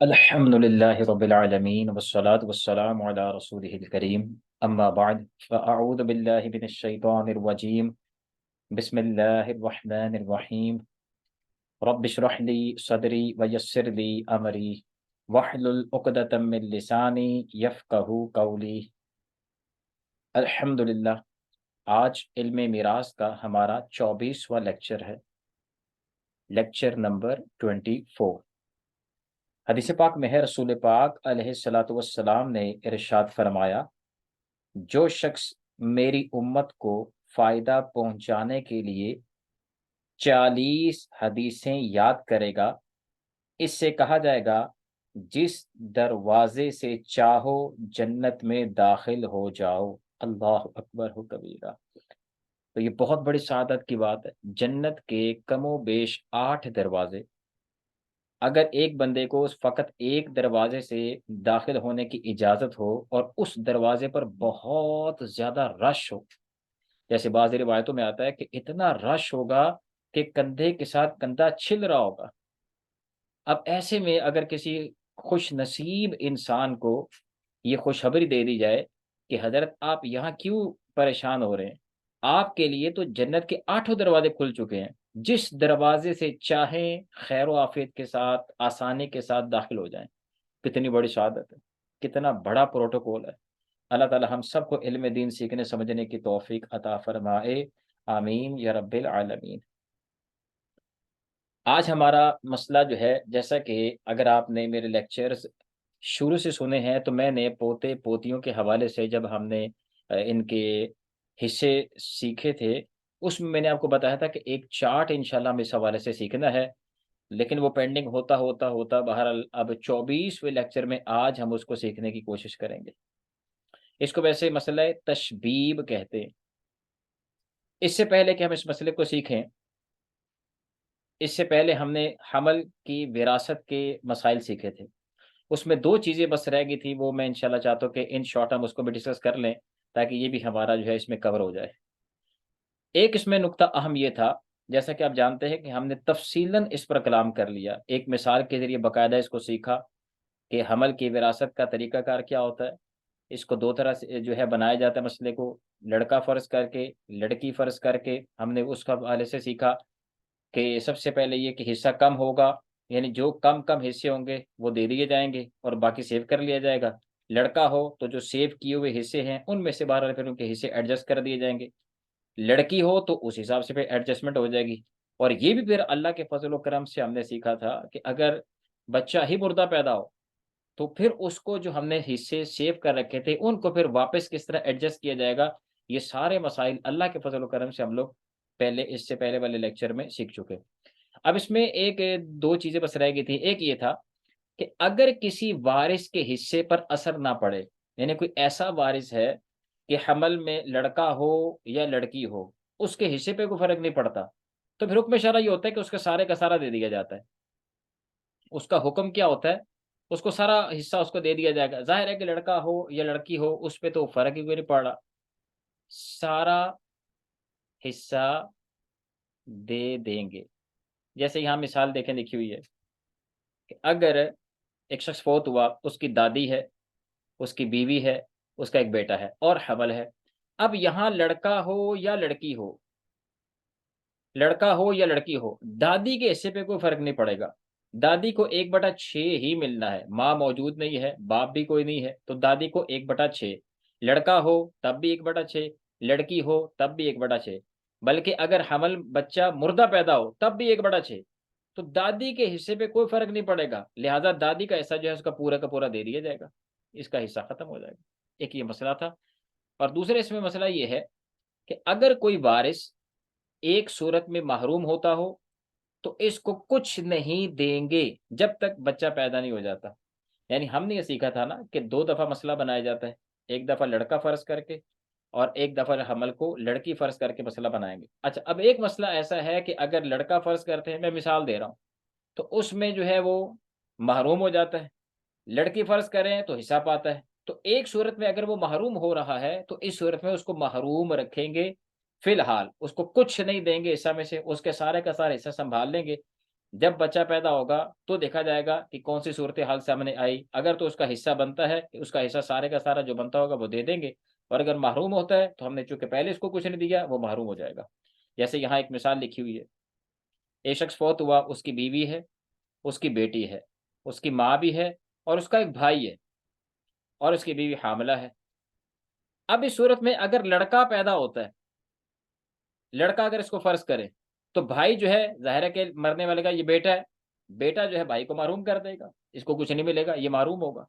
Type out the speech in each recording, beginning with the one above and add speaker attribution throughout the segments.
Speaker 1: अल्हम्दुलिल्लाहि रब्बिल आलमीन वस्सलातु वस्सलामु अला रसूलिहिल करीम अम्मा बाद फ़अऊज़ु बिल्लाहि मिनश शैतानिर रजीम बिस्मिल्लाहिर रहमानिर रहीम रब्बिश्रह ली सदरी व यस्सिर ली अमरी वहलुल उक़दतम मिन लिसानी यफ़क़हू क़ौली। अल्हम्दुलिल्लाह, आज इल्म मिरास का हमारा 24वां लेक्चर है, लेक्चर नंबर 24। हदीस पाक में है, रसूल पाक अलैहिस्सलातु वस्सलाम ने इरशाद फरमाया, जो शख्स मेरी उम्मत को फ़ायदा पहुँचाने के लिए 40 हदीसें याद करेगा, इससे कहा जाएगा, जिस दरवाज़े से चाहो जन्नत में दाखिल हो जाओ। अल्लाहु अकबर हो कबीरा। तो ये बहुत बड़ी सआदत की बात है। जन्नत के कमोबेश 8 दरवाज़े, अगर एक बंदे को फ़कत एक दरवाज़े से दाखिल होने की इजाज़त हो और उस दरवाज़े पर बहुत ज़्यादा रश हो, जैसे बाज़ रिवायतों में आता है कि इतना रश होगा कि कंधे के साथ कंधा छिल रहा होगा। अब ऐसे में अगर किसी खुशनसीब इंसान को ये खुशखबरी दे दी जाए कि हज़रत आप यहाँ क्यों परेशान हो रहे हैं? आपके लिए तो जन्नत के आठों दरवाज़े खुल चुके हैं। जिस दरवाज़े से चाहें खैर व आफ़ियत के साथ, आसानी के साथ दाखिल हो जाएँ। कितनी बड़ी शहादत है, कितना बड़ा प्रोटोकॉल है। अल्लाह ताला हम सबको इल्म दीन सीखने समझने की तौफ़ीक अता फ़रमाए। आमीन या रब्बिल आलमीन। आज हमारा मसला जो है, जैसा कि अगर आपने मेरे लेक्चर्स शुरू से सुने हैं, तो मैंने पोते-पोतियों के हवाले से जब हमने इनके हिस्से सीखे थे, उसमें मैंने आपको बताया था कि एक चार्ट इंशाल्लाह हमें इस हवाले से सीखना है, लेकिन वो पेंडिंग होता बहरहाल अब 24वें लेक्चर में आज हम उसको सीखने की कोशिश करेंगे। इसको वैसे मसला तशबीब कहते हैं। इससे पहले कि हम इस मसले को सीखें, इससे पहले हमने हमल की विरासत के मसाइल सीखे थे। उसमें 2 चीज़ें बस रह गई थी, वो मैं इंशाल्लाह चाहता हूँ कि इन शॉर्ट हम उसको भी डिस्कस कर लें, ताकि ये भी हमारा जो है इसमें कवर हो जाए। एक इसमें नुक्ता अहम ये था, जैसा कि आप जानते हैं कि हमने तफ़सीलन इस पर कलाम कर लिया। एक मिसाल के ज़रिए बाकायदा इसको सीखा कि हमल की विरासत का तरीक़ाकार क्या होता है। इसको 2 तरह से जो है बनाया जाता है मसले को, लड़का फ़र्ज़ करके, लड़की फ़र्ज़ करके। हमने उसका हवाले से सीखा कि सबसे पहले ये कि हिस्सा कम होगा, यानी जो कम-कम हिस्से होंगे वो दे दिए जाएँगे और बाकी सेव कर लिया जाएगा। लड़का हो तो जो सेव किए हुए हिस्से हैं उनमें से बहरहाल फिर उनके हिस्से एडजस्ट कर दिए जाएँगे। लड़की हो तो उस हिसाब से फिर एडजस्टमेंट हो जाएगी। और ये भी फिर अल्लाह के फ़ज़ल व करम से हमने सीखा था कि अगर बच्चा ही मुर्दा पैदा हो, तो फिर उसको जो हमने हिस्से सेव कर रखे थे, उनको फिर वापस किस तरह एडजस्ट किया जाएगा, ये सारे मसाइल अल्लाह के फ़ज़ल व करम से हम लोग पहले इससे पहले वाले लेक्चर में सीख चुके। अब इसमें 1-2 चीज़ें बस रह गई थी। एक ये था कि अगर किसी वारिस के हिस्से पर असर ना पड़े, यानी कोई ऐसा वारिस है कि हमल में लड़का हो या लड़की हो, उसके हिस्से पे कोई फ़र्क नहीं पड़ता, तो फिर हुक्म शरअ ये होता है कि उसका सारे का सारा दे दिया जाता है। उसका हुक्म क्या होता है? उसको सारा हिस्सा उसको दे दिया जाएगा। ज़ाहिर है कि लड़का हो या लड़की हो, उस पे तो फ़र्क ही कोई नहीं पड़ रहा। सारा हिस्सा दे देंगे। जैसे यहाँ मिसाल देखें लिखी हुई है कि अगर एक शख्स फ़ौत हुआ, उसकी दादी है, उसकी बीवी है, उसका एक बेटा है और हवल है। अब यहाँ लड़का हो या लड़की हो, दादी के हिस्से पे कोई फ़र्क नहीं पड़ेगा। दादी को 1/6 ही मिलना है। माँ मौजूद नहीं है, बाप भी कोई नहीं है, तो दादी को 1/6। लड़का हो तब भी 1/6, लड़की हो तब भी 1/6। बल्कि अगर हमल बच्चा मुर्दा पैदा हो तब भी 1/6। तो दादी के हिस्से पे कोई फ़र्क नहीं पड़ेगा, लिहाज़ा दादी का हिस्सा जो है उसका पूरा का पूरा दे दिया जाएगा। इसका हिस्सा खत्म हो जाएगा। एक ये मसला था। और दूसरे इसमें मसला ये है कि अगर कोई वारिस एक सूरत में महरूम होता हो, तो इसको कुछ नहीं देंगे जब तक बच्चा पैदा नहीं हो जाता। यानी हमने ये सीखा था ना कि 2 दफ़ा मसला बनाया जाता है। एक दफ़ा लड़का फ़र्ज़ करके और एक दफ़ा हमल को लड़की फ़र्ज़ करके मसला बनाएँगे। अच्छा, अब एक मसला ऐसा है कि अगर लड़का फ़र्ज़ करते हैं, मैं मिसाल दे रहा हूँ, तो उसमें जो है वो महरूम हो जाता है। लड़की फ़र्ज़ करें तो हिस्सा पाता है। तो एक सूरत में अगर वो महरूम हो रहा है, तो इस सूरत में उसको महरूम रखेंगे फ़िलहाल, उसको कुछ नहीं देंगे हिस्सा में से, उसके सारे का सारा हिस्सा सँभाल लेंगे। जब बच्चा पैदा होगा तो देखा जाएगा कि कौन सी सूरत हाल सामने आई। अगर तो उसका हिस्सा बनता है, उसका हिस्सा सारे का सारा जो बनता होगा वो दे देंगे, और अगर महरूम होता है तो हमने चूंकि पहले इसको कुछ नहीं दिया, वो महरूम हो जाएगा। जैसे यहाँ एक मिसाल लिखी हुई है, एक शख्स फौत हुआ, उसकी बीवी है, उसकी बेटी है, उसकी माँ भी है, और उसका एक भाई है, और उसकी बीवी हामिला है। अब इस सूरत में अगर लड़का पैदा होता है, लड़का अगर इसको फर्ज करे, तो भाई जो है, जाहिर है कि मरने वाले का ये बेटा है, बेटा जो है भाई को महरूम कर देगा, इसको कुछ नहीं मिलेगा, ये महरूम होगा।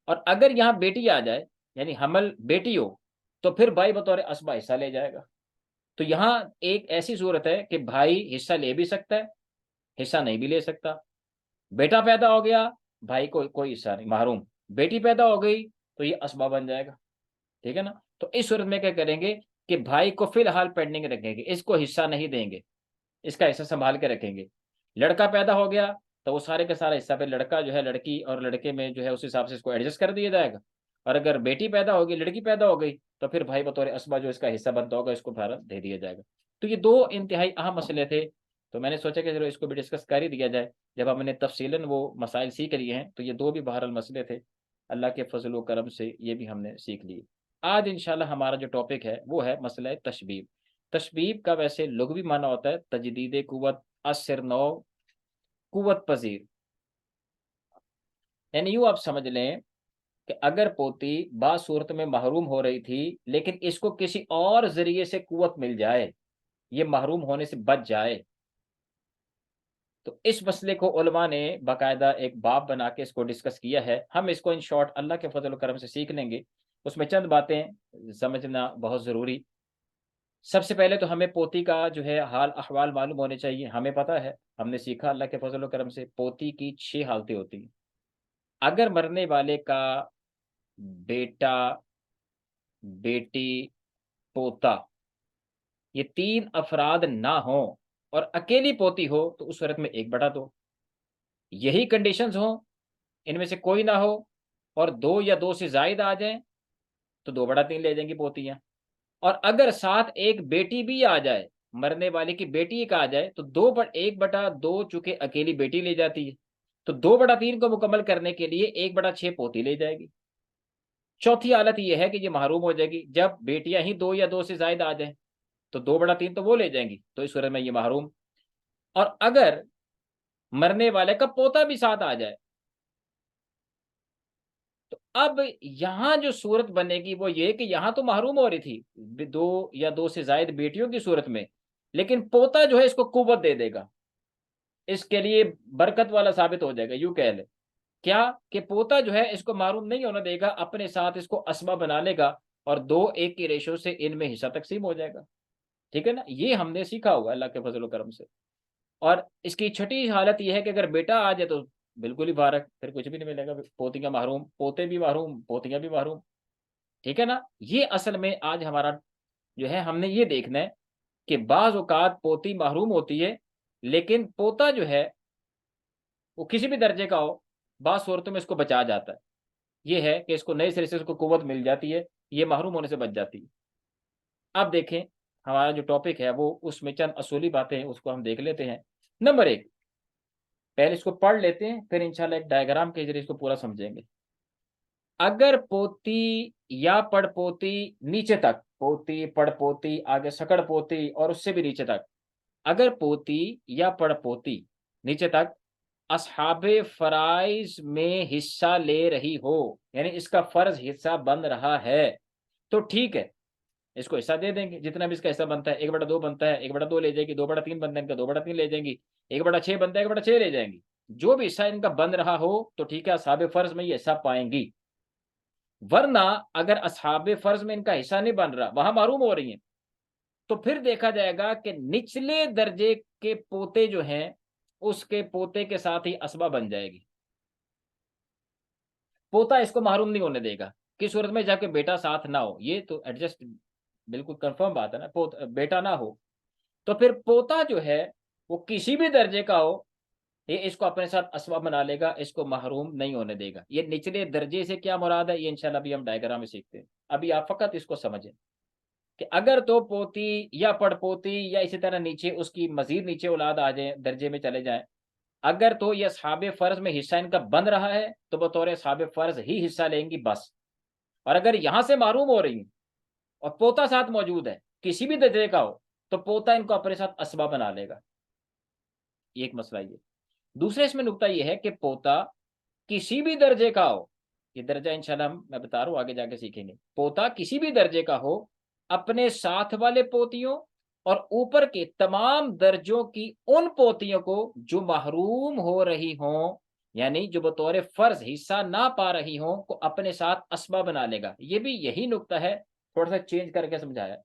Speaker 1: और अगर यहाँ बेटी आ जाए, यानी हमल बेटी हो, तो फिर भाई बतौर असबा हिस्सा ले जाएगा। तो यहाँ एक ऐसी सूरत है कि भाई हिस्सा ले भी सकता है, हिस्सा नहीं भी ले सकता। बेटा पैदा हो गया, भाई को कोई हिस्सा नहीं, महरूम। बेटी पैदा हो गई तो ये असबा बन जाएगा। ठीक है ना। तो इस सूरत में क्या करेंगे कि भाई को फिलहाल पेंडिंग रखेंगे, इसको हिस्सा नहीं देंगे, इसका हिस्सा संभाल के रखेंगे। लड़का पैदा हो गया तो वो सारे का सारा हिस्सा पे लड़का जो है, लड़की और लड़के में जो है उस हिसाब से इसको एडजस्ट कर दिया जाएगा। और अगर बेटी पैदा होगी, लड़की पैदा हो गई, तो फिर भाई बतौर असबा जो इसका हिस्सा बनता होगा, इसको भारत दे दिया जाएगा। तो ये दो इंतहाई अहम मसले थे, तो मैंने सोचा कि चलो इसको भी डिस्कस कर ही दिया जाए। जब हमने तफसीलन वो मसाइल सीख लिए हैं, तो ये दो भी बहरहाल मसले थे, अल्लाह के फजल व करम से ये भी हमने सीख लिए। आज इंशाल्लाह हमारा जो टॉपिक है वो है मसला तशबीब। तशबीब का वैसे लुग़वी माना होता है तजदीद कुव्वत, असर नौ, कुव्वत पजीर। यानी यूं आप समझ लें कि अगर पोती बात सूरत में महरूम हो रही थी, लेकिन इसको किसी और जरिए से कुव्वत मिल जाए, ये महरूम होने से बच जाए, तो इस मसले को उलमा ने बाकायदा एक बाब बना के इसको डिस्कस किया है। हम इसको इन शॉर्ट अल्लाह के फजल करम से सीख लेंगे। उसमें चंद बातें समझना बहुत ज़रूरी। सबसे पहले तो हमें पोती का जो है हाल अहवाल मालूम होने चाहिए। हमें पता है, हमने सीखा अल्लाह के फजल करम से, पोती की 6 हालतें होती हैं। अगर मरने वाले का बेटा, बेटी, पोता, ये 3 अफराद ना हो और अकेली पोती हो, तो उस सूरत में 1/2। यही कंडीशंस हो, इनमें से कोई ना हो, और 2 या 2 से जायद आ जाएं, तो 2/3 ले जाएंगी पोतियां। और अगर साथ एक बेटी भी आ जाए, मरने वाले की बेटी एक आ जाए, तो 1/2 चूंकि अकेली बेटी ले जाती है, तो 2/3 को मुकम्मल करने के लिए 1/6 पोती ले जाएगी। चौथी हालत यह है कि ये महरूम हो जाएगी जब बेटियां ही 2 या 2 से ज्यादा आ जाए, तो 2/3 तो वो ले जाएंगी, तो इस सूरत में ये महरूम। और अगर मरने वाले का पोता भी साथ आ जाए, तो अब यहां जो सूरत बनेगी वो ये कि यहां तो महरूम हो रही थी 2 या 2 से ज्यादा बेटियों की सूरत में, लेकिन पोता जो है इसको कुव्वत दे देगा, इसके लिए बरकत वाला साबित हो जाएगा। यूं कह ले क्या कि पोता जो है इसको महरूम नहीं होने देगा, अपने साथ इसको असबा बना लेगा, और 2-1 की रेशो से इनमें हिस्सा तकसीम हो जाएगा। ठीक है ना। ये हमने सीखा हुआ अल्लाह के फजल करम से। और इसकी छठी हालत यह है कि अगर बेटा आ जाए तो बिल्कुल ही फारक, फिर कुछ भी नहीं मिलेगा, पोतियां महरूम, पोते भी महरूम, पोतियां भी महरूम। ठीक है ना। ये असल में आज हमारा जो है, हमने ये देखना है कि बाज औकात पोती महरूम होती है, लेकिन पोता जो है वो किसी भी दर्जे का हो, बाज सूरतों में इसको बचा जाता है। ये है कि इसको नए सिरे से उसको कुव्वत मिल जाती है, ये महरूम होने से बच जाती है। अब देखें, हमारा जो टॉपिक है वो उसमें चंद असूली बातें हैं, उसको हम देख लेते हैं। नंबर 1, पहले इसको पढ़ लेते हैं, फिर इंशाल्लाह एक डायग्राम के जरिए इसको पूरा समझेंगे। अगर पोती या पड़पोती नीचे तक, पोती पड़पोती आगे सकड़ पोती और उससे भी नीचे तक, अगर पोती या पड़पोती नीचे तक असहाबे फराइज में हिस्सा ले रही हो, यानी इसका फर्ज हिस्सा बन रहा है, तो ठीक है, इसको हिस्सा दे देंगे जितना भी इसका हिस्सा बनता है। 1/2 बनता है, 1/2 ले जाएगी, 2/3 बनता है इनका, 2/3 ले जाएंगी, 1/6 बनता है, 1/6 ले जाएंगी। जो भी हिस्सा इनका बन रहा हो तो ठीक है, असहाबे फर्ज में ये हिस्सा पाएंगी। वरना अगर असहाबे फर्ज में इनका हिस्सा नहीं बन रहा, वहां महरूम हो रही है, तो फिर देखा जाएगा कि निचले दर्जे के पोते जो हैं, उसके पोते के साथ ही असबा बन जाएगी। पोता इसको महरूम नहीं होने देगा, किस सूरत में, जबकि बेटा साथ ना हो। ये तो एडजस्ट बिल्कुल कंफर्म बात है ना, बेटा ना हो, तो फिर पोता जो है वो किसी भी दर्जे का हो, ये इसको अपने साथ असबा बना लेगा, इसको महरूम नहीं होने देगा। ये निचले दर्जे से क्या मुराद है, ये इंशाल्लाह भी हम डायग्राम में सीखते हैं। अभी आप फकत इसको समझें। कि अगर तो पोती या पड़पोती या इसी तरह नीचे उसकी मजीद नीचे औलाद आ जाए, दर्जे में चले जाए, अगर तो ये असहाबे फर्ज में हिस्सा इनका बन रहा है तो बतौर असहाबे फर्ज ही हिस्सा लेंगी बस। और अगर यहां से मारूम हो रही और पोता साथ मौजूद है, किसी भी दर्जे का हो, तो पोता इनको अपने साथ असबा बना लेगा। ये एक मसला ये। दूसरा इसमें नुकता ये है कि पोता किसी भी दर्जे का हो, ये दर्जा इंशाल्लाह मैं बता रहा हूं, आगे जाके सीखेंगे। पोता किसी भी दर्जे का हो, अपने साथ वाले पोतियों और ऊपर के तमाम दर्जों की उन पोतियों को जो महरूम हो रही हों, यानी जो बतौर फर्ज हिस्सा ना पा रही हों, को अपने साथ असबा बना लेगा। ये भी यही नुकता है, थोड़ा सा चेंज करके समझाया।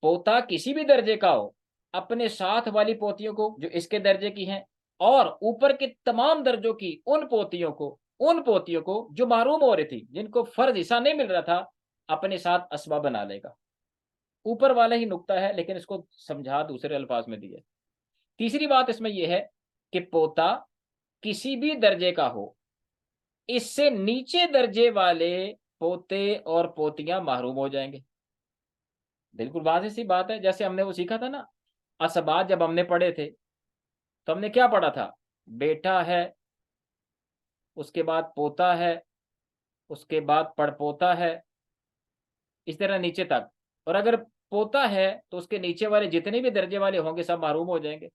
Speaker 1: पोता किसी भी दर्जे का हो, अपने साथ वाली पोतियों को जो इसके दर्जे की हैं, और ऊपर के तमाम दर्जों की उन पोतियों को जो महरूम हो रही थी, जिनको फर्ज हिस्सा नहीं मिल रहा था, अपने साथ असबा बना लेगा। ऊपर वाला ही नुकता है, लेकिन इसको समझा दूसरे अल्फाज में दिया। तीसरी बात इसमें यह है कि पोता किसी भी दर्जे का हो, इससे नीचे दर्जे वाले पोते और पोतियां महरूम हो जाएंगे। बिल्कुल वाज़ेह सी बात है। जैसे हमने वो सीखा था ना, असबात जब हमने पढ़े थे, तो हमने क्या पढ़ा था? बेटा है, उसके बाद पोता है, उसके बाद पड़पोता है, इस तरह नीचे तक। और अगर पोता है तो उसके नीचे वाले जितने भी दर्जे वाले होंगे सब महरूम हो जाएंगे।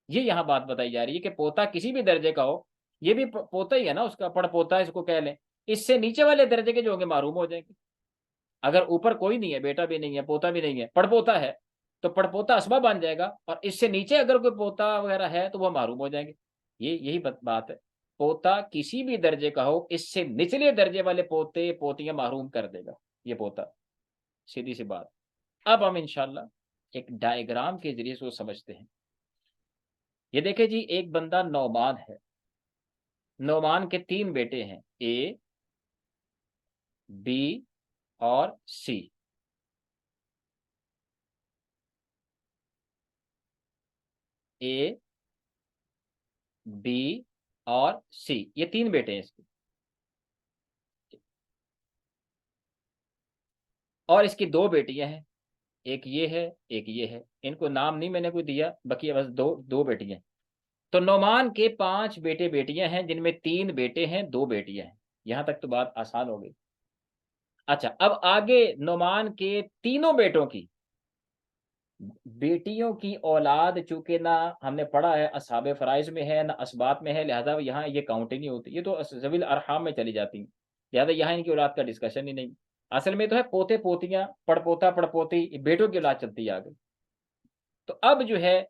Speaker 1: ये यहाँ बात बताई जा रही है कि पोता किसी भी दर्जे का हो, ये भी पोता ही है ना, उसका पड़पोता इसको कह लें, इससे नीचे वाले दर्जे के जो होंगे महरूम हो जाएंगे। अगर ऊपर कोई नहीं है, बेटा भी नहीं है, पोता भी नहीं है, पड़पोता है, तो पड़पोता असबा बन जाएगा, और इससे नीचे अगर कोई पोता वगैरह है तो वह मारूम हो जाएंगे। ये यही बात है। पोता किसी भी दर्जे का हो, इससे निचले दर्जे वाले पोते पोतियां मारूम कर देगा ये पोता। सीधी सी बात। अब हम इंशाल्लाह एक डायग्राम के जरिए से समझते हैं। ये देखे जी, एक बंदा नौमान है। नौमान के 3 बेटे हैं, ए, बी और सी। ए, बी और सी, ये 3 बेटे हैं इसके। और इसकी 2 बेटियां हैं, एक ये है, एक ये है। इनको नाम नहीं मैंने कोई दिया, बाकी बस दो दो बेटियां। तो नौमान के 5 बेटे बेटियां हैं, जिनमें 3 बेटे हैं, 2 बेटियां हैं। यहां तक तो बात आसान हो गई। अच्छा, अब आगे नौमान के तीनों बेटों की, बेटियों की औलाद चूंकि ना हमने पढ़ा है असहाबे फराइज में है ना असबात में है, लिहाजा यहाँ ये काउंटिंग नहीं होती, ये तो ज़वील अरहाम में चली जाती हैं। लिहाजा यहाँ इनकी औलाद का डिस्कशन ही नहीं। असल में तो है पोते पोतियां, पड़पोता पड़पोती, बेटों की औलाद चलती है आगे। तो अब जो है,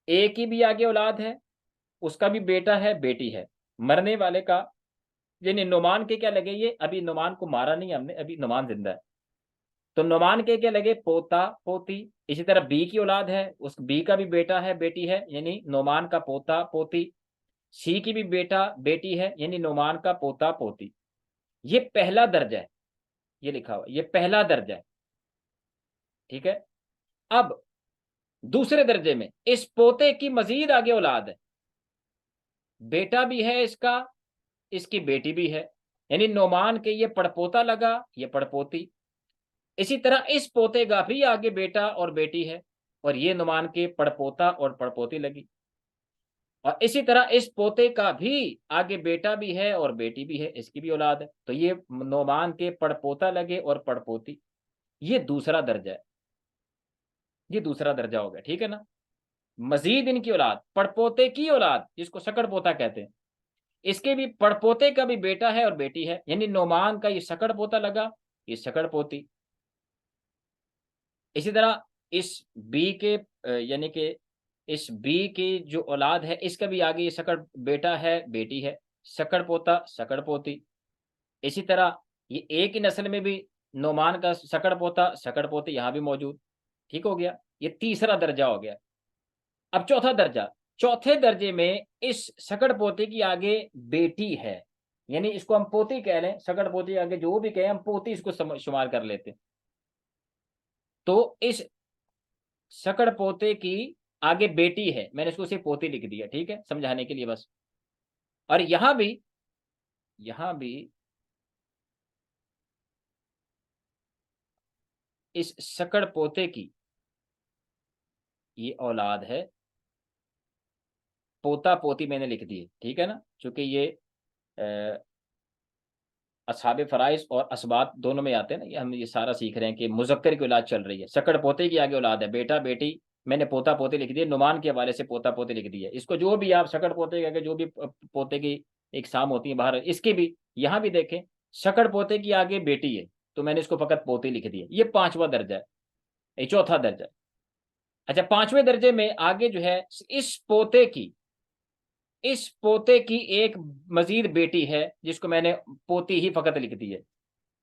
Speaker 1: ए की भी आगे औलाद है, उसका भी बेटा है, बेटी है। मरने वाले का, यानी नुमान के क्या लगे, ये अभी नुमान को मारा नहीं हमने, अभी नुमान जिंदा है। तो नुमान के क्या लगे, पोता पोती। इसी तरह बी की औलाद है, उस बी का भी बेटा है, बेटी है, यानी नुमान का पोता पोती। सी की भी बेटा बेटी है, यानी नुमान का पोता पोती। ये पहला दर्जा है, ये लिखा हुआ, ये पहला दर्जा है। ठीक है। अब दूसरे दर्जे में इस पोते की मजीद आगे औलाद है, बेटा भी है इसका, इसकी बेटी भी है, यानी नोमान के ये पड़पोता लगा, ये पड़पोती। इसी तरह इस पोते का भी आगे बेटा और बेटी है, और ये नुमान के पड़पोता और पड़पोती लगी। और इसी तरह इस पोते का भी आगे बेटा भी है और बेटी भी है, इसकी भी औलाद है। तो ये नोमान के पड़पोता लगे और पड़पोती। ये दूसरा दर्जा है, ये दूसरा दर्जा हो गया। ठीक है ना। मजीद इनकी औलाद, पड़पोते की औलाद जिसको सकड़ पोता कहते हैं, इसके भी पड़पोते का भी बेटा है और बेटी है, यानी नोमान का ये सकड़ पोता लगा, ये सकड़ पोती। इसी तरह इस बी के यानी कि इस बी की जो औलाद है, इसका भी आगे ये सकड़ बेटा है, बेटी है, सकड़ पोता, सकड़ पोती। इसी तरह ये ए की नस्ल में भी नोमान का सकड़ पोता, सकड़ पोती यहाँ भी मौजूद। ठीक हो गया, ये तीसरा दर्जा हो गया। अब चौथा दर्जा, चौथे दर्जे में इस सकड़ पोते की आगे बेटी है, यानी इसको हम पोती कह लें, सकड़ पोती के आगे जो भी कहें हम पोती इसको शुमार कर लेते हैं। तो इस सकड़ पोते की आगे बेटी है, मैंने इसको सिर्फ पोती लिख दिया, ठीक है, समझाने के लिए बस। और यहां भी इस सकड़ पोते की ये औलाद है। पोता पोती मैंने लिख दिए, ठीक है ना, क्योंकि ये असहाबे फराइज और असबात दोनों में आते हैं ना, ये हम ये सारा सीख रहे हैं कि मुजक्कर की औलाद चल रही है, सकड़ पोते की आगे औलाद है, बेटा बेटी मैंने पोता पोते लिख दिए, नुमान के हवाले से पोता पोते लिख दिया। इसको जो भी आप सकड़ पोते के आगे जो भी पोते की एक साम होती है बाहर, इसकी भी यहाँ भी देखें, सकड़ पोते की आगे बेटी है तो मैंने इसको फकत पोते लिख दिया। ये पांचवा दर्जा है, ये चौथा दर्जा है। अच्छा, पांचवें दर्जे में आगे जो है, इस पोते की एक मजीद बेटी है जिसको मैंने पोती ही फकत लिख दी है।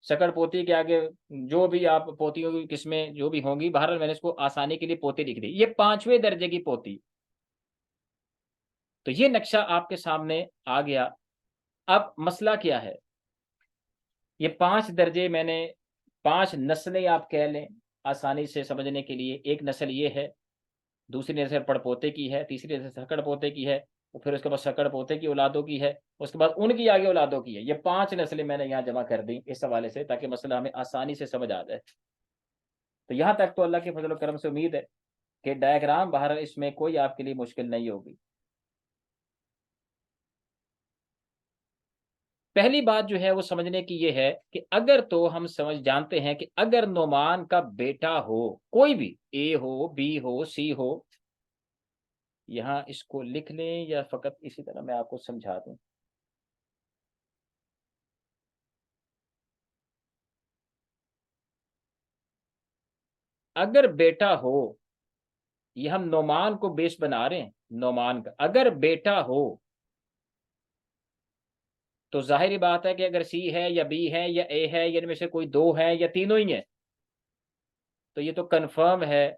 Speaker 1: सकड़ पोती के आगे जो भी आप पोतियों की किस्में जो भी होंगी, बहरहाल मैंने इसको आसानी के लिए पोती लिख दी, ये पांचवें दर्जे की पोती। तो ये नक्शा आपके सामने आ गया। अब मसला क्या है, ये 5 दर्जे मैंने 5 नस्लें आप कह लें आसानी से समझने के लिए। एक नस्ल ये है, दूसरी नस्ल पड़पोते की है, तीसरी नस्ल सकड़ पोते की है, और फिर उसके बाद सकड़ पोते की औलादों की है, उसके बाद उनकी आगे औलादों की है। ये 5 नस्लें मैंने यहाँ जमा कर दी इस हवाले से, ताकि मसला हमें आसानी से समझ आ जाए। तो यहाँ तक तो अल्लाह के फजल करम से उम्मीद है कि डायग्राम बाहर इसमें कोई आपके लिए मुश्किल नहीं होगी। पहली बात जो है वो समझने की ये है कि अगर तो हम समझ जानते हैं कि अगर नोमान का बेटा हो, कोई भी, ए हो, बी हो, सी हो, यहां इसको लिख लें या फकत इसी तरह मैं आपको समझा दूं। अगर बेटा हो, ये हम नोमान को बेस बना रहे हैं, नोमान का अगर बेटा हो तो जाहिर बात है कि अगर सी है या बी है या ए है या इनमें से कोई दो है या तीनों ही है, तो ये तो कंफर्म है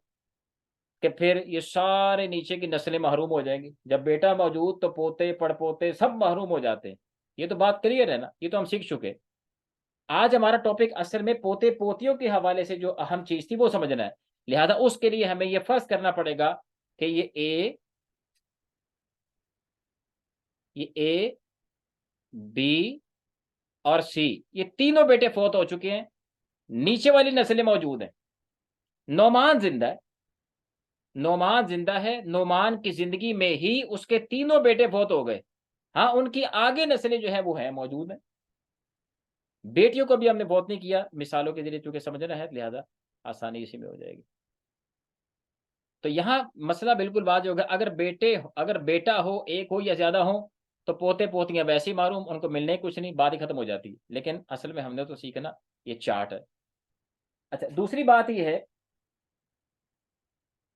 Speaker 1: कि फिर ये सारे नीचे की नस्लें महरूम हो जाएंगी। जब बेटा मौजूद तो पोते पड़पोते सब महरूम हो जाते हैं। ये तो बात क्लियर है ना, ये तो हम सीख चुके। आज हमारा टॉपिक असल में पोते पोतियों के हवाले से जो अहम चीज थी वो समझना है। लिहाजा उसके लिए हमें ये फर्ज करना पड़ेगा कि ये ए बी और सी, ये तीनों बेटे फौत हो चुके हैं, नीचे वाली नस्लें मौजूद हैं। नोमान जिंदा है, नोमान जिंदा है, नोमान की जिंदगी में ही उसके तीनों बेटे फौत हो गए। हाँ, उनकी आगे नस्लें जो है वो है मौजूद है। बेटियों को भी हमने फौत नहीं किया, मिसालों के जरिए चूंकि समझना है, लिहाजा आसानी इसी में हो जाएगी। तो यहाँ मसला बिल्कुल वाज़ेह होगा। अगर बेटा हो, एक हो या ज्यादा हो, तो पोते पोतियां वैसे ही मारूम, उनको मिलने कुछ नहीं, बात ही खत्म हो जाती। लेकिन असल में हमने तो सीखना ये चार्ट है। अच्छा, दूसरी बात यह है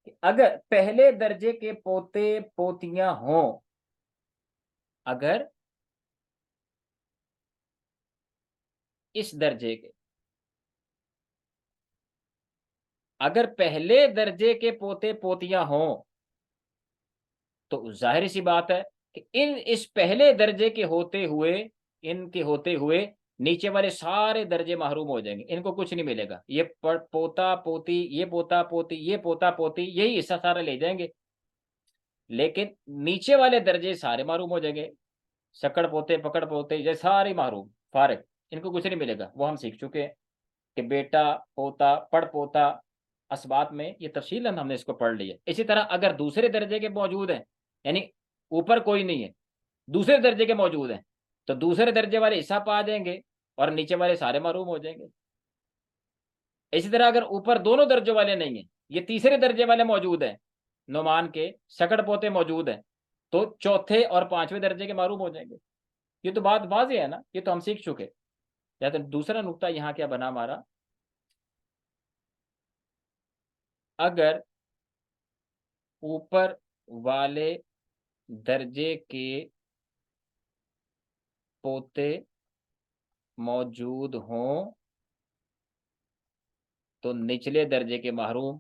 Speaker 1: कि अगर पहले दर्जे के पोते पोतियां हों, अगर इस दर्जे के, अगर पहले दर्जे के पोते पोतियां हों, तो जाहिर सी बात है कि इस पहले दर्जे के होते हुए, इनके होते हुए नीचे वाले सारे दर्जे महरूम हो जाएंगे, इनको कुछ नहीं मिलेगा। ये पोता पोती, ये पोता पोती, ये पोता पोती, यही हिस्सा सारा ले जाएंगे, लेकिन नीचे वाले दर्जे सारे महरूम हो जाएंगे। सकड़ पोते पकड़ पोते ये सारे महरूम फारिग, इनको कुछ नहीं मिलेगा। वो हम सीख चुके हैं कि बेटा पोता पड़ पोता असबात में ये तफसील हमने इसको पढ़ लिया। इसी तरह अगर दूसरे दर्जे के मौजूद हैं, यानी ऊपर कोई नहीं है, दूसरे दर्जे के मौजूद हैं, तो दूसरे दर्जे वाले हिस्सा पा जाएंगे और नीचे वाले सारे महरूम हो जाएंगे। इसी तरह अगर ऊपर दोनों दर्जों वाले नहीं है, ये तीसरे दर्जे वाले मौजूद हैं, नुमान के सकड़ पोते मौजूद हैं, तो चौथे और पांचवें दर्जे के महरूम हो जाएंगे। ये तो बात वाज़ेह है ना, ये तो हम सीख चुके। या तो दूसरा नुकता यहां क्या बना हमारा, अगर ऊपर वाले दर्जे के पोते मौजूद हों तो निचले दर्जे के महरूम,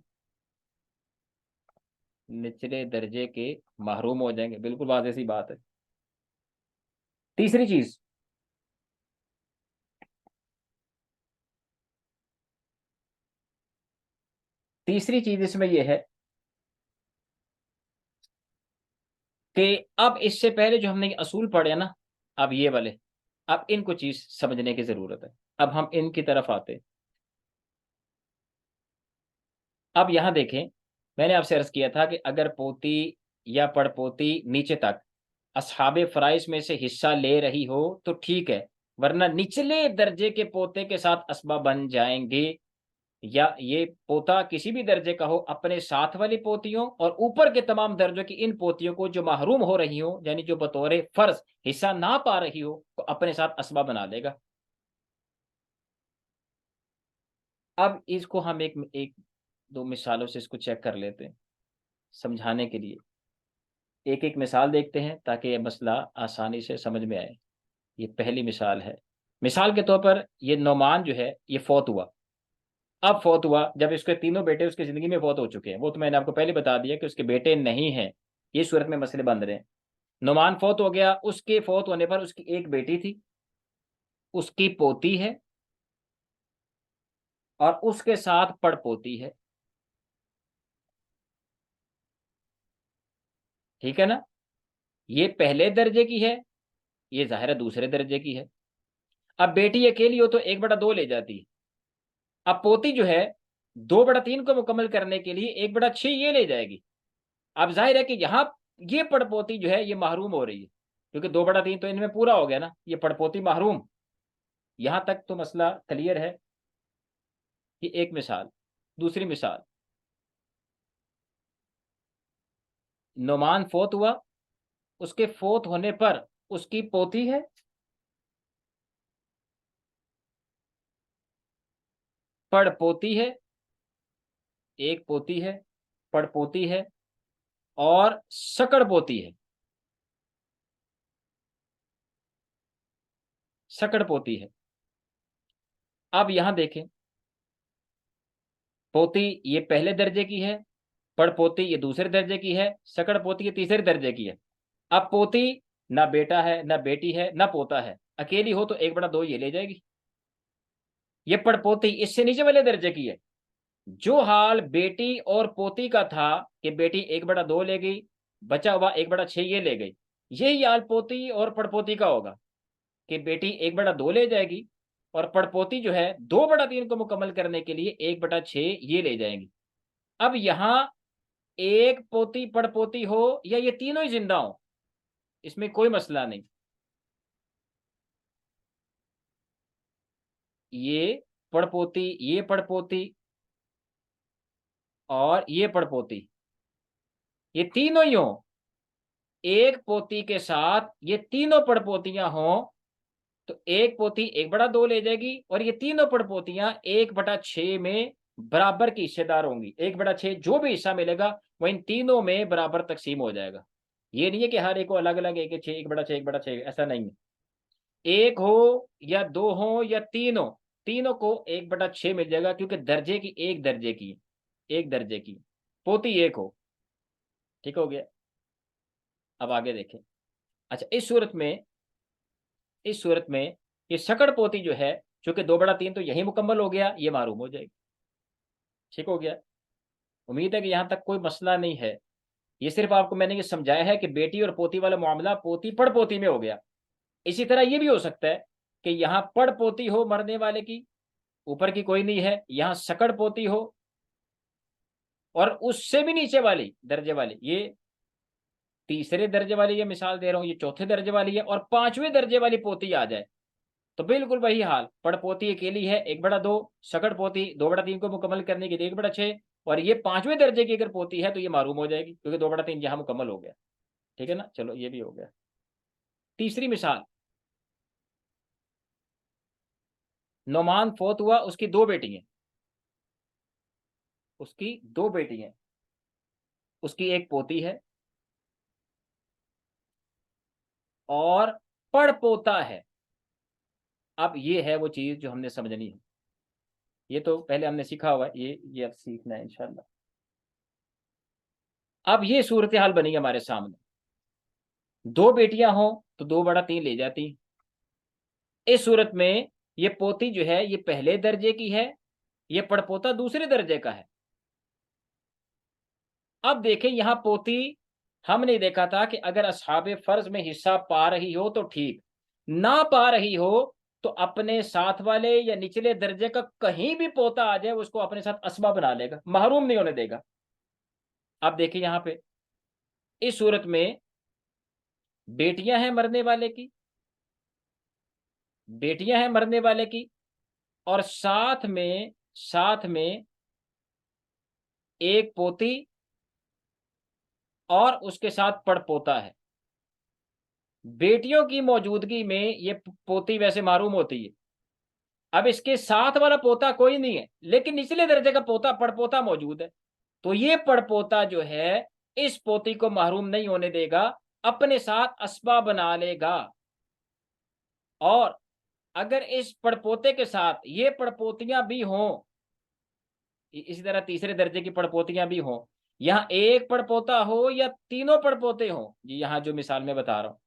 Speaker 1: निचले दर्जे के महरूम हो जाएंगे। बिल्कुल वाज़ेह सी बात है। तीसरी चीज, तीसरी चीज इसमें यह है कि अब इससे पहले जो हमने असूल पढ़े ना, अब ये वाले, अब इनको चीज समझने की जरूरत है। अब हम इनकी तरफ आते। अब यहां देखें, मैंने आपसे अर्ज किया था कि अगर पोती या पड़पोती नीचे तक असहाबे फराइज में से हिस्सा ले रही हो तो ठीक है, वरना निचले दर्जे के पोते के साथ असबा बन जाएंगे। या ये पोता किसी भी दर्जे का हो, अपने साथ वाली पोतियों और ऊपर के तमाम दर्जों की इन पोतियों को जो महरूम हो रही हो, यानी जो बतौर फर्ज हिस्सा ना पा रही हो, तो अपने साथ असबा बना लेगा। अब इसको हम एक एक दो मिसालों से इसको चेक कर लेते हैं समझाने के लिए। एक एक मिसाल देखते हैं ताकि यह मसला आसानी से समझ में आए। ये पहली मिसाल है। मिसाल के तौर पर ये नौमान जो है ये फौत हुआ। अब फौत हुआ जब इसके तीनों बेटे उसकी जिंदगी में फौत हो चुके हैं, वो तो मैंने आपको पहले बता दिया कि उसके बेटे नहीं हैं। ये सूरत में मसले बन रहे हैं। नौमान फौत हो गया, उसके फौत होने पर उसकी एक बेटी थी, उसकी पोती है और उसके साथ पड़पोती है। ठीक है ना? ये पहले दर्जे की है, ये जाहिर है दूसरे दर्जे की है। अब बेटी अकेली हो तो 1/2 ले जाती है। अब पोती जो है 2/3 को मुकम्मल करने के लिए 1/6 ये ले जाएगी। अब जाहिर है कि यहाँ ये पड़पोती जो है ये महरूम हो रही है, क्योंकि 2/3 तो इनमें पूरा हो गया ना, ये पड़पोती महरूम। यहां तक तो मसला क्लियर है। कि एक मिसाल। दूसरी मिसाल, नोमान फोत हुआ, उसके फोत होने पर उसकी पोती है, पड़पोती है, एक पोती है, पड़पोती है और सकड़ पोती है। सकड़ पोती है। अब यहां देखें, पोती ये पहले दर्जे की है, पड़पोती ये दूसरे दर्जे की है, सकड़ पोती ये तीसरे दर्जे की है। अब पोती ना बेटा है ना बेटी है ना पोता है, अकेली हो तो 1/2 ये ले जाएगी। ये पड़पोती इससे नीचे वाले दर्जे की है। जो हाल बेटी और पोती का था कि बेटी 1/2 ले गई, बचा हुआ 1/6 ये ले गई, यही हाल पोती और पड़पोती का होगा कि बेटी 1/2 ले जाएगी और पड़पोती जो है 2/3 को मुकम्मल करने के लिए 1/6 ये ले जाएंगी। अब यहां एक पोती पड़पोती हो या ये तीनों ही जिंदा हो, इसमें कोई मसला नहीं। ये पड़पोती, ये पड़पोती और ये पड़पोती, ये तीनों ही हो, एक पोती के साथ ये तीनों पड़पोतियां हों तो एक पोती 1/2 ले जाएगी और ये तीनों पड़पोतियां 1/6 में बराबर की हिस्सेदार होंगी। 1/6 जो भी हिस्सा मिलेगा वो इन तीनों में बराबर तकसीम हो जाएगा। ये नहीं है कि हर एक को अलग अलग 1/6 1/6 1/6, ऐसा नहीं है। एक हो या दो हो या तीनों, तीनों को 1/6 मिल जाएगा, क्योंकि दर्जे की एक दर्जे की, एक दर्जे की पोती एक हो। ठीक हो गया? अब आगे देखें। अच्छा, इस सूरत में ये सकड़ पोती जो है, चूंकि 2/3 तो यही मुकम्मल हो गया, ये मालूम हो जाएगी। ठीक हो गया? उम्मीद है कि यहां तक कोई मसला नहीं है। ये सिर्फ आपको मैंने ये समझाया है कि बेटी और पोती वाला मामला पोती पड़ पोती में हो गया। इसी तरह ये भी हो सकता है कि यहाँ पड़ पोती हो मरने वाले की, ऊपर की कोई नहीं है, यहाँ सकड़ पोती हो और उससे भी नीचे वाली दर्जे वाली, ये तीसरे दर्जे वाली ये मिसाल दे रहा हूं, ये चौथे दर्जे वाली है, और पांचवें दर्जे वाली पोती आ जाए तो बिल्कुल वही हाल। पड़पोती अकेली है 1/2, सकड़ पोती 2/3 को मुकम्मल करने के लिए 1/6, और ये पांचवें दर्जे की अगर पोती है तो ये मारूम हो जाएगी, क्योंकि 2/3 यहां मुकम्मल हो गया। ठीक है ना? चलो ये भी हो गया। तीसरी मिसाल, नोमान फोत हुआ, उसकी दो बेटी हैं, उसकी दो बेटी हैं, उसकी एक पोती है और पड़पोता है। अब ये है वो चीज जो हमने समझनी है। ये तो पहले हमने सीखा हुआ है, ये अब सीखना है इंशाल्लाह। अब ये सूरत हाल बनी हमारे सामने, दो बेटियां हो तो 2/3 ले जाती। इस सूरत में ये पोती जो है ये पहले दर्जे की है, ये पड़पोता दूसरे दर्जे का है। अब देखें यहां पोती, हमने देखा था कि अगर असहाबे फर्ज में हिस्सा पा रही हो तो ठीक, ना पा रही हो तो अपने साथ वाले या निचले दर्जे का कहीं भी पोता आ जाए उसको अपने साथ असबा बना लेगा, महरूम नहीं होने देगा। अब देखिए यहां पे इस सूरत में बेटियां हैं मरने वाले की, बेटियां हैं मरने वाले की, और साथ में एक पोती और उसके साथ पड़पोता है। बेटियों की मौजूदगी में ये पोती वैसे मारूम होती है। अब इसके साथ वाला पोता कोई नहीं है, लेकिन निचले दर्जे का पोता पड़पोता मौजूद है, तो ये पड़पोता जो है इस पोती को महरूम नहीं होने देगा, अपने साथ असबा बना लेगा। और अगर इस पड़पोते के साथ ये पड़पोतियां भी हों, इसी तरह तीसरे दर्जे की पड़पोतियां भी हों, यहां एक पड़पोता हो या तीनों पड़पोते हो, जी यहां जो मिसाल में बता रहा हूं,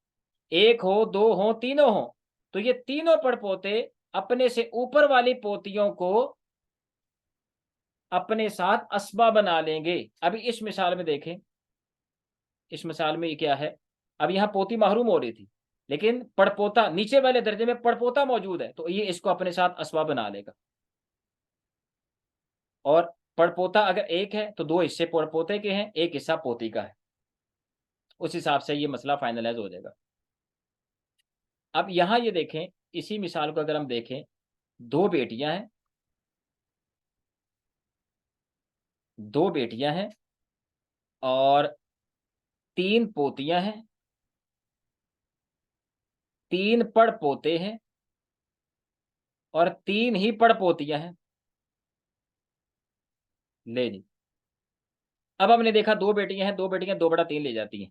Speaker 1: एक हो, दो हो, तीनों हो, तो ये तीनों पड़पोते अपने से ऊपर वाली पोतियों को अपने साथ असबा बना लेंगे। अभी इस मिसाल में देखें, इस मिसाल में ये क्या है, अब यहां पोती महरूम हो रही थी, लेकिन पड़पोता नीचे वाले दर्जे में पड़पोता मौजूद है, तो ये इसको अपने साथ असबा बना लेगा। और पड़पोता अगर एक है तो दो हिस्से पड़पोते के हैं, एक हिस्सा पोती का है, उस हिसाब से ये मसला फाइनलाइज हो जाएगा। अब यहां ये देखें, इसी मिसाल को अगर हम देखें, दो बेटियां हैं, दो बेटियां हैं और तीन पोतियां हैं, तीन पड़ पोते हैं और तीन ही पड़ पोतियां हैं। ले जी, अब हमने देखा दो बेटियां हैं, दो बेटियां 2/3 ले जाती हैं,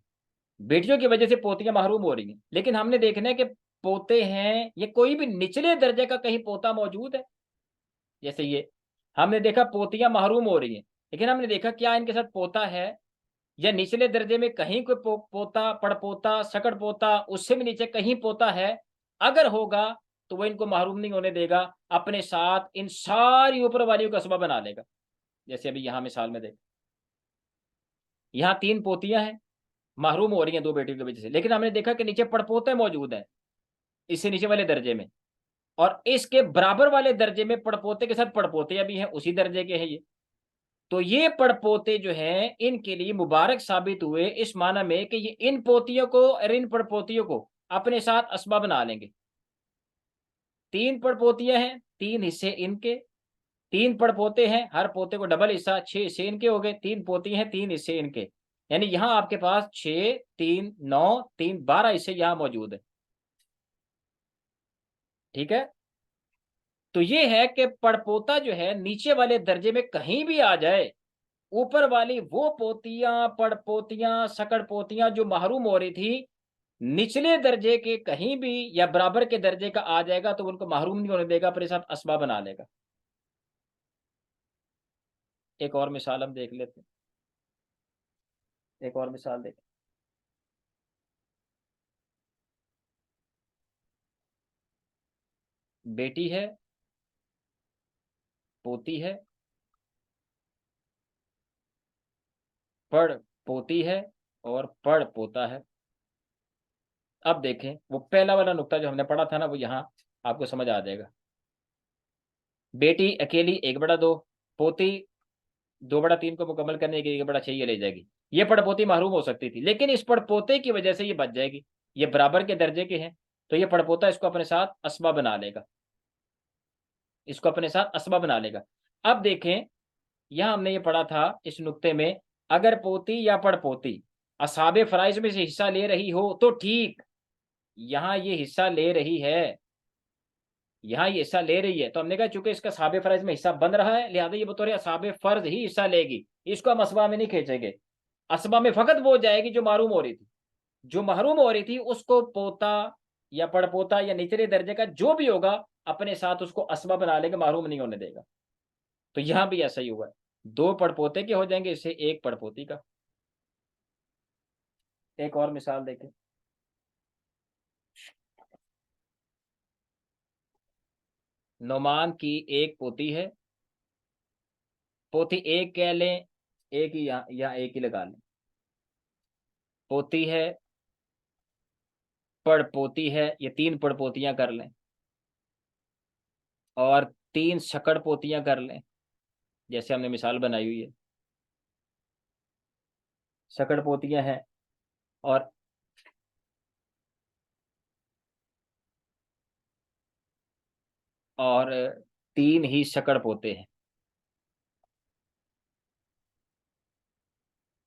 Speaker 1: बेटियों की वजह से पोतियां महरूम हो रही हैं, लेकिन हमने देखना है कि पोते हैं ये कोई भी निचले दर्जे का कहीं पोता मौजूद है। जैसे ये हमने देखा पोतियां महरूम हो रही हैं, लेकिन हमने देखा क्या इनके साथ पोता है, या निचले दर्जे में कहीं कोई पोता, पड़पोता, सकड़ पोता, उससे भी नीचे कहीं पोता है, अगर होगा तो वह इनको महरूम नहीं होने देगा, अपने साथ इन सारी ऊपर वालियों का सबब बना लेगा। जैसे अभी यहां मिसाल में देख, यहां तीन पोतियां हैं, महरूम हो रही हैं दो बेटियों की वजह से, लेकिन हमने देखा कि नीचे पड़पोते मौजूद है इससे नीचे वाले दर्जे में, और इसके बराबर वाले दर्जे में पड़पोते के साथ पड़पोतियां भी हैं, उसी दर्जे के हैं ये। तो ये पड़पोते जो हैं इनके लिए मुबारक साबित हुए इस माना में कि ये इन पोतियों को और इन पड़पोतियों को अपने साथ असबा बना लेंगे। तीन पड़पोतियां हैं, तीन हिस्से इनके, तीन पड़पोते हैं, हर पोते को डबल हिस्सा, 6 हिस्से इनके हो गए, तीन पोती हैं, तीन हिस्से इनके, यानी यहां आपके पास 6, 3, 9, 3, 12 हिस्से यहां मौजूद है। ठीक है, तो ये है कि पड़पोता जो है नीचे वाले दर्जे में कहीं भी आ जाए, ऊपर वाली वो पोतियां, पड़पोतियां, सकड़ पोतियां जो महरूम हो रही थी, निचले दर्जे के कहीं भी या बराबर के दर्जे का आ जाएगा तो उनको महरूम नहीं होने देगा, अपने साथ असबा बना लेगा। एक और मिसाल हम देख लेते हैं, एक और मिसाल देखें। बेटी है, पोती है, पड़ पोती है और पड़ पोता है। अब देखें वो पहला वाला नुक्ता जो हमने पढ़ा था ना, वो यहां आपको समझ आ जाएगा। बेटी अकेली 1/2, पोती 2/3 को मुकम्मल करने के लिए 1/6 ये ले जाएगी। ये पड़पोती महरूम हो सकती थी, लेकिन इस पड़पोते की वजह से ये बच जाएगी, ये बराबर के दर्जे के हैं, तो ये पड़पोता इसको अपने साथ असबा बना लेगा, इसको अपने साथ असबा बना लेगा। अब देखें, यहां हमने ये पढ़ा था इस नुक्ते में, अगर पोती या पड़पोती असाबे फराइज में से हिस्सा ले रही हो तो ठीक, यहां ये हिस्सा ले रही है, यहाँ ये हिस्सा ले रही है, तो हमने कहा चूंकि इसका साबे फर्ज में हिस्सा बन रहा है, लिहाजा ये बतौर साबे फर्ज ही हिस्सा लेगी, इसको हम असबा में नहीं खींचेंगे। असबा में फकत वो जाएगी जो मारूम हो रही थी, जो महरूम हो रही थी उसको पोता या पड़पोता या निचले दर्जे का जो भी होगा अपने साथ उसको असबा बना लेगा, महरूम नहीं होने देगा। तो यहां भी ऐसा ही हुआ है, दो पड़पोते के हो जाएंगे, इससे एक पड़पोती का। एक और मिसाल देखें, नोमान की एक पोती है, पोती एक कह लें, एक ही यहाँ एक ही लगा लें, पोती है, पड़पोती है, ये तीन पड़पोतियां कर लें, और 3 शकड़ पोतियां कर लें, जैसे हमने मिसाल बनाई हुई है। शकड़ पोतियां हैं और और 3 ही शकड़ पोते हैं।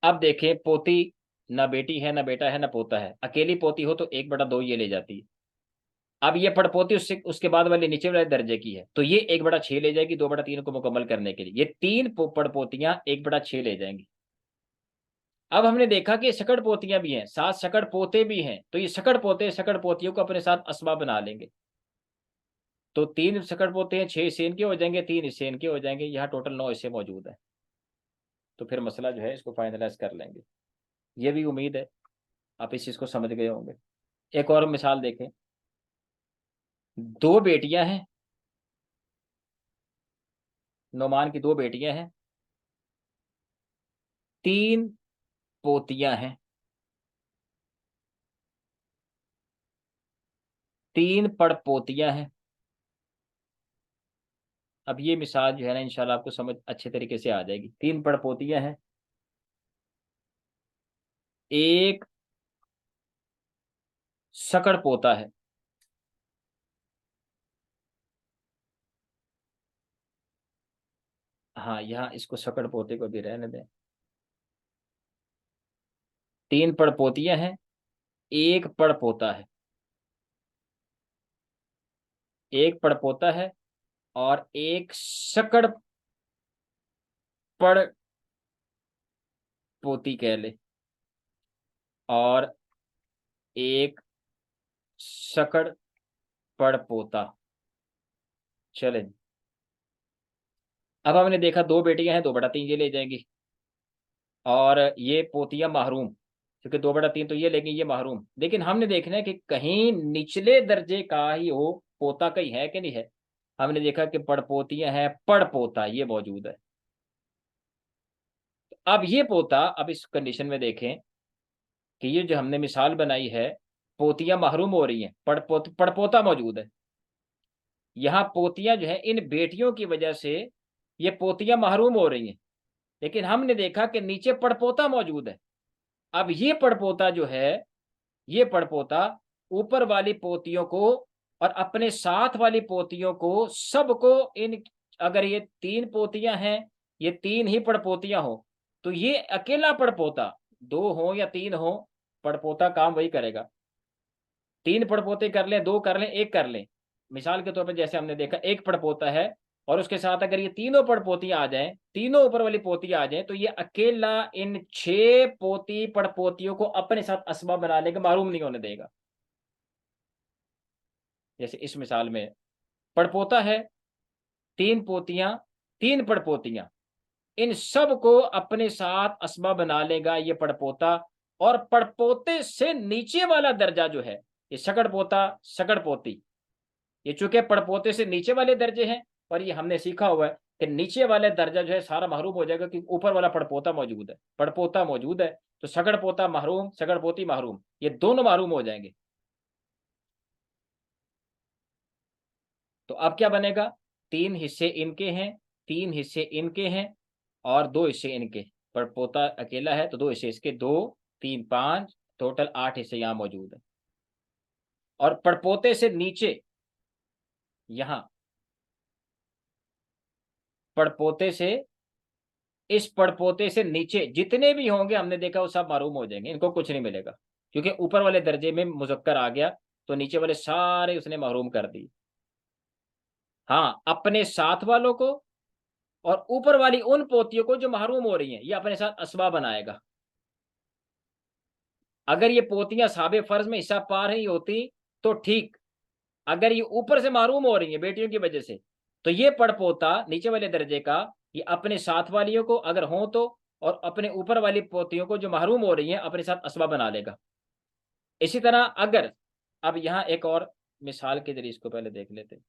Speaker 1: अब देखें, पोती ना बेटी है, ना बेटा है, ना पोता है। अकेली पोती हो तो 1/2 ये ले जाती है। अब ये पड़पोती उससे उसके बाद वाले नीचे वाले दर्जे की है, तो ये 1/6 ले जाएगी 2/3 को मुकम्मल करने के लिए। ये 3 पड़पोतियां 1/6 ले जाएंगी। अब हमने देखा कि शकड़ पोतियां भी हैं, 7 शकड़ पोते भी हैं, तो ये शकड़ पोते शकड़ पोतियों को अपने साथ असबा बना लेंगे। तो 3 शकड़ पोते हैं, 6 हिस्से इनके हो जाएंगे, 3 हिस्से इनके हो जाएंगे। यहाँ टोटल 9 हिस्से मौजूद है। तो फिर मसला जो है इसको फाइनलाइज कर लेंगे। ये भी उम्मीद है आप इस चीज को समझ गए होंगे। एक और मिसाल देखें। 2 बेटियां हैं, नोमान की 2 बेटियां हैं, 3 पोतियां हैं, 3 पड़पोतियां हैं। अब ये मिसाल जो है ना, इंशाल्लाह आपको समझ अच्छे तरीके से आ जाएगी। 3 पड़पोतियां हैं, एक शकड़ पोता है। हाँ, यहाँ इसको शकड़ पोते को भी रहने दें। 3 पड़पोतियां हैं, एक पड़पोता है। एक पड़पोता है और एक शकड़ पड़पोती कह ले, और एक शकड़ पड़पोता। चले, अब हमने देखा 2 बेटियां हैं, 2/3 ये ले जाएंगी, और ये पोतियां महरूम, क्योंकि 2/3 तो ये लेंगी, ये महरूम। लेकिन हमने देखना है कि कहीं निचले दर्जे का ही हो, पोता कहीं है कि नहीं है। हमने देखा कि पड़पोतियां हैं, पड़पोता ये मौजूद है। अब ये पोता, अब इस कंडीशन में देखें कि ये जो हमने मिसाल बनाई है, पोतियां महरूम हो रही हैं, पड़पोता मौजूद है। यहाँ पोतियां जो है, इन बेटियों की वजह से ये पोतियां महरूम हो रही हैं। लेकिन हमने देखा कि नीचे पड़पोता मौजूद है। अब ये पड़पोता जो है, ये पड़पोता ऊपर वाली पोतियों को और अपने साथ वाली पोतियों को, सबको, इन, अगर ये 3 पोतियां हैं, ये 3 ही पड़पोतियां हो, तो ये अकेला पड़पोता, 2 हो या 3 हो, पड़पोता काम वही करेगा। 3 पड़पोते कर लें, 2 कर लें, 1 कर लें। मिसाल के तौर पर जैसे हमने देखा, एक पड़पोता है और उसके साथ अगर ये तीनों पड़पोतियां आ जाएं, तीनों ऊपर वाली पोतियां आ जाएं, तो ये अकेला इन 6 पोती पड़पोतियों को अपने साथ असबा बना लेगा, मालूम नहीं होने देगा। जैसे इस मिसाल में पड़पोता है, 3 पोतियां, 3 पड़पोतियां, इन सब को अपने साथ असबा बना लेगा ये पड़पोता। और पड़पोते से नीचे वाला दर्जा जो है, ये शकड़ पोता, शकड़ पोती, ये चूंकि पड़पोते से नीचे वाले दर्जे हैं, और ये हमने सीखा हुआ है कि नीचे वाले दर्जा जो है सारा महरूम हो जाएगा, क्योंकि ऊपर वाला पड़पोता मौजूद है, पड़पोता मौजूद है। तो शकड़ पोता महरूम, शकड़ पोती महरूम, ये दोनों महरूम हो जाएंगे। तो अब क्या बनेगा, 3 हिस्से इनके हैं, 3 हिस्से इनके हैं, और 2 हिस्से इनके। पड़पोता अकेला है तो 2 हिस्से इसके, 2 3 5, टोटल 8 हिस्से यहाँ मौजूद है। और पड़पोते से नीचे, यहाँ पड़पोते से, इस पड़पोते से नीचे जितने भी होंगे, हमने देखा वो सब मारूम हो जाएंगे, इनको कुछ नहीं मिलेगा, क्योंकि ऊपर वाले दर्जे में मुजक्कर आ गया, तो नीचे वाले सारे उसने महरूम कर दिए। हाँ, अपने साथ वालों को और ऊपर वाली उन पोतियों को जो महरूम हो रही हैं, ये अपने साथ असबा बनाएगा। अगर ये पोतियां साबे फर्ज में हिस्सा पा रही होती तो ठीक, अगर ये ऊपर से महरूम हो रही है बेटियों की वजह से, तो ये पड़पोता नीचे वाले दर्जे का, ये अपने साथ वालियों को अगर हो तो, और अपने ऊपर वाली पोतियों को जो महरूम हो रही हैं अपने साथ असबा बना लेगा। इसी तरह अगर, अब यहाँ एक और मिसाल के जरिए इसको पहले देख लेते हैं।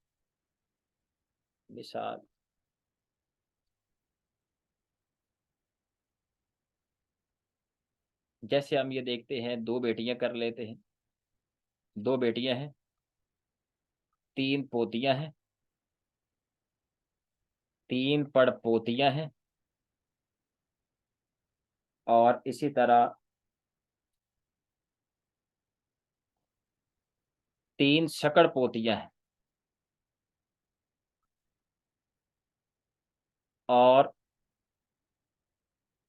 Speaker 1: मिसाल, जैसे हम ये देखते हैं, 2 बेटियां कर लेते हैं, 2 बेटियां हैं, 3 पोतियां हैं, 3 पड़पोतियां हैं, और इसी तरह 3 शकड़ पोतियां हैं। और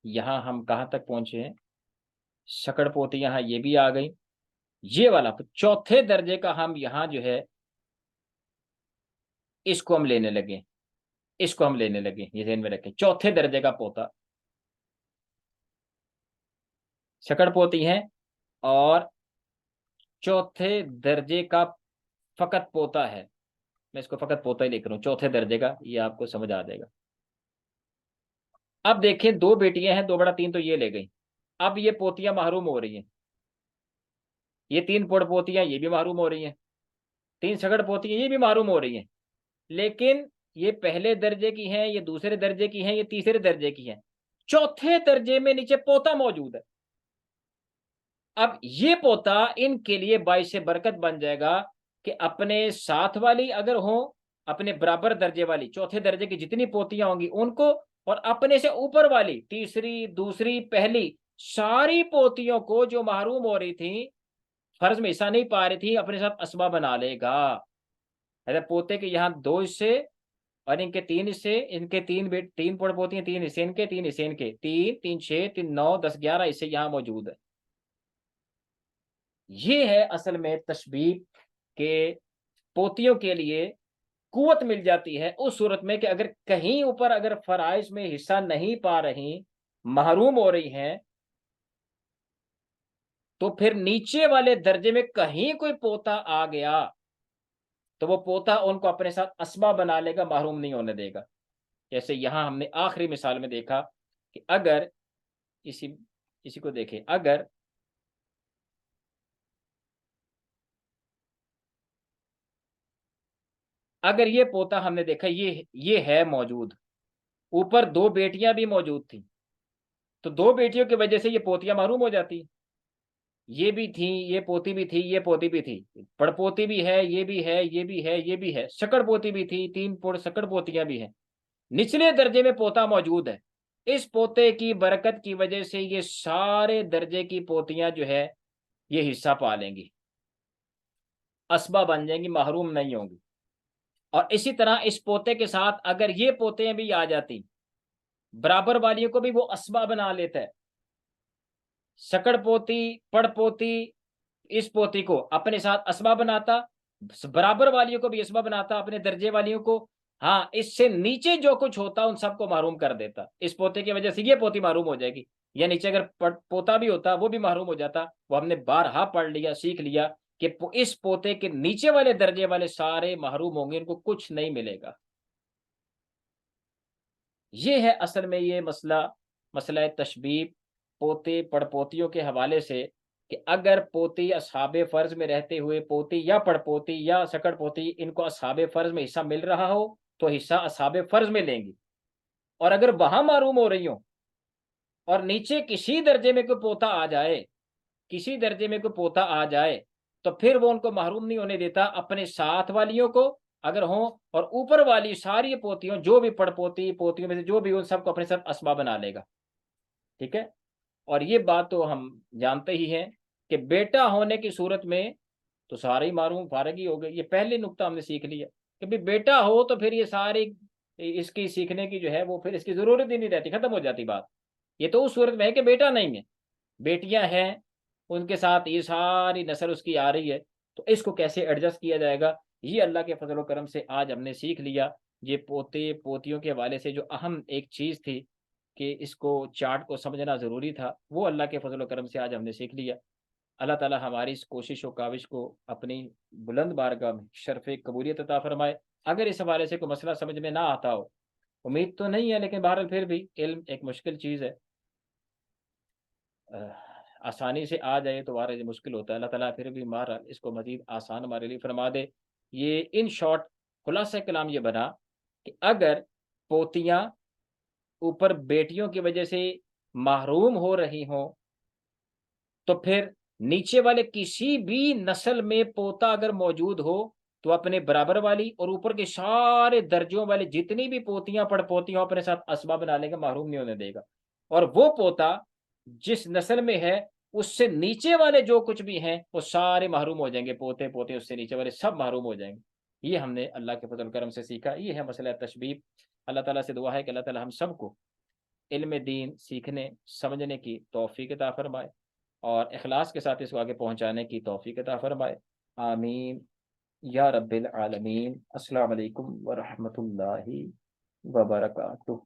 Speaker 1: यहां हम कहां तक पहुंचे हैं? शकड़ पोतियां हैं, ये भी आ गई। ये वाला तो चौथे दर्जे का हम यहां जो है इसको हम लेने लगे, इसको हम लेने लगे, ये ध्यान में रखें, चौथे दर्जे का पोता शकड़ पोती है, और चौथे दर्जे का फकत पोता है। मैं इसको फकत पोता ही लिख रहा हूं, चौथे दर्जे का, ये आपको समझ आ जाएगा। अब देखें, 2 बेटियां हैं, 2/3 तो ये ले गई। अब ये पोतियां महरूम हो रही हैं, ये 3 पोतियां ये भी महरूम हो रही हैं, 3 शकड़ पोतियां ये भी महरूम हो रही हैं। लेकिन ये पहले दर्जे की हैं, ये दूसरे दर्जे की हैं, ये तीसरे दर्जे की हैं। चौथे दर्जे में नीचे पोता मौजूद है। अब ये पोता इनके लिए बाइस बरकत बन जाएगा कि अपने साथ वाली अगर हो, अपने बराबर दर्जे वाली चौथे दर्जे की जितनी पोतियां होंगी उनको, और अपने से ऊपर वाली तीसरी, दूसरी, पहली सारी पोतियों को जो महरूम हो रही थी, फर्ज में हिस्सा नहीं पा रही थी, अपने साथ असबा बना लेगा। अरे पोते के यहाँ 2 हिस्से और इनके 3 हिस्से, इनके 3 पोतियां, 3 हिस्से इनके, 3 हिस्से इनके, 3 3 6 3 9 10 11 हिस्से यहाँ मौजूद है। ये है असल में तशबीह के पोतियों के लिए कुव्वत मिल जाती है उस सूरत में कि अगर कहीं ऊपर अगर फराइज में हिस्सा नहीं पा रही, महरूम हो रही हैं, तो फिर नीचे वाले दर्जे में कहीं कोई पोता आ गया तो वो पोता उनको अपने साथ असबा बना लेगा, महरूम नहीं होने देगा। जैसे यहां हमने आखिरी मिसाल में देखा कि अगर इसी इसी को देखें, अगर ये पोता हमने देखा, ये है मौजूद, ऊपर 2 बेटियां भी मौजूद थी, तो 2 बेटियों की वजह से ये पोतियां महरूम हो जाती। ये भी थी, ये पोती भी थी, ये पोती भी थी, पड़पोती भी है, ये भी है, ये भी है, ये भी है, शकड़ पोती भी थी, 3 शकड़ पोतियां भी हैं। निचले दर्जे में पोता मौजूद है। इस पोते की बरकत की वजह से ये सारे दर्जे की पोतियां जो है ये हिस्सा पा लेंगी, असबा बन जाएंगी, महरूम नहीं होंगी। और इसी तरह इस पोते के साथ अगर ये पोते भी आ जाती, बराबर वालियों को भी वो असबा बना लेता है। शकड़ पोती, पड़ पोती इस पोती को अपने साथ असबा बनाता, बराबर वालियों को भी असबा बनाता, अपने दर्जे वालियों को। हाँ, इससे नीचे जो कुछ होता उन सबको महरूम कर देता। इस पोते की वजह से ये पोती महरूम हो जाएगी, या नीचे अगर पोता भी होता वो भी महरूम हो जाता। वो हमने बारहा पढ़ लिया, सीख लिया कि इस पोते के नीचे वाले दर्जे वाले सारे महरूम होंगे, इनको कुछ नहीं मिलेगा। ये है असल में ये मसला तशबीह पोते पड़पोतियों के हवाले से, कि अगर पोती असहाबे फर्ज में रहते हुए पोती या पड़पोती या सकड़ पोती इनको असहाबे फर्ज में हिस्सा मिल रहा हो तो हिस्सा असहाबे फर्ज में लेंगी, और अगर वहां मारूम हो रही हो और नीचे किसी दर्जे में कोई पोता आ जाए, किसी दर्जे में कोई पोता आ जाए, तो फिर वो उनको महरूम नहीं होने देता, अपने साथ वालियों को अगर हो और ऊपर वाली सारी पोतियों, जो भी पड़पोती पोतियों में से जो भी उन सबको अपने साथ असबा बना लेगा। ठीक है। और ये बात तो हम जानते ही हैं कि बेटा होने की सूरत में तो सारे ही मारूम फारग ही हो गए। ये पहले नुक्ता हमने सीख लिया कि भाई बेटा हो तो फिर ये सारी इसकी सीखने की जो है वो फिर इसकी जरूरत ही नहीं रहती, खत्म हो जाती बात। ये तो उस सूरत में है कि बेटा नहीं है, बेटियां हैं, उनके साथ ये सारी नस्ल उसकी आ रही है, तो इसको कैसे एडजस्ट किया जाएगा, ये अल्लाह के फजल करम से आज हमने सीख लिया। ये पोते पोतियों के हवाले से जो अहम एक चीज़ थी कि इसको चार्ट को समझना ज़रूरी था, वो अल्लाह के फजल करम से आज हमने सीख लिया। अल्लाह ताला हमारी इस कोशिश और काविश को अपनी बुलंद बारगाह में शर्फ़ कबूलियत अता फरमाए। अगर इस हवाले से कोई मसला समझ में ना आता हो, उम्मीद तो नहीं है, लेकिन बहरहाल फिर भी इल्म एक मुश्किल चीज़ है, आसानी से आ जाए तो बहरहाल ये मुश्किल होता है। अल्लाह ताला फिर भी बहरहाल इसको मज़ीद आसान हमारे लिए फरमा दे। ये इन शॉर्ट खुलासा कलाम ये बना कि अगर पोतियाँ ऊपर बेटियों की वजह से महरूम हो रही हों, तो फिर नीचे वाले किसी भी नस्ल में पोता अगर मौजूद हो तो अपने बराबर वाली और ऊपर के सारे दर्जों वाली जितनी भी पोतियाँ पड़पोतियाँ अपने साथ असबा बना लेगा, महरूम नहीं होने देगा। और वो पोता जिस नस्ल में है, उससे नीचे वाले जो कुछ भी हैं, वो सारे महरूम हो जाएँगे, पोते-पोते उससे नीचे वाले सब महरूम हो जाएँगे। ये हमने अल्लाह के फ़ज़ल करम से सीखा, ये है मसला तशबीह। अल्लाह ताला से दुआ है कि अल्लाह ताला हम सबको इल्म दीन सीखने, समझने की तौफ़ीक अता फ़रमाए और इख़लास के साथ इसको आगे पहुँचाने की तौफ़ीक अता फ़रमाए। आमीन या रब्बिल आलमीन। अस्सलामु अलैकुम व रहमतुल्लाहि व बरकातुहू।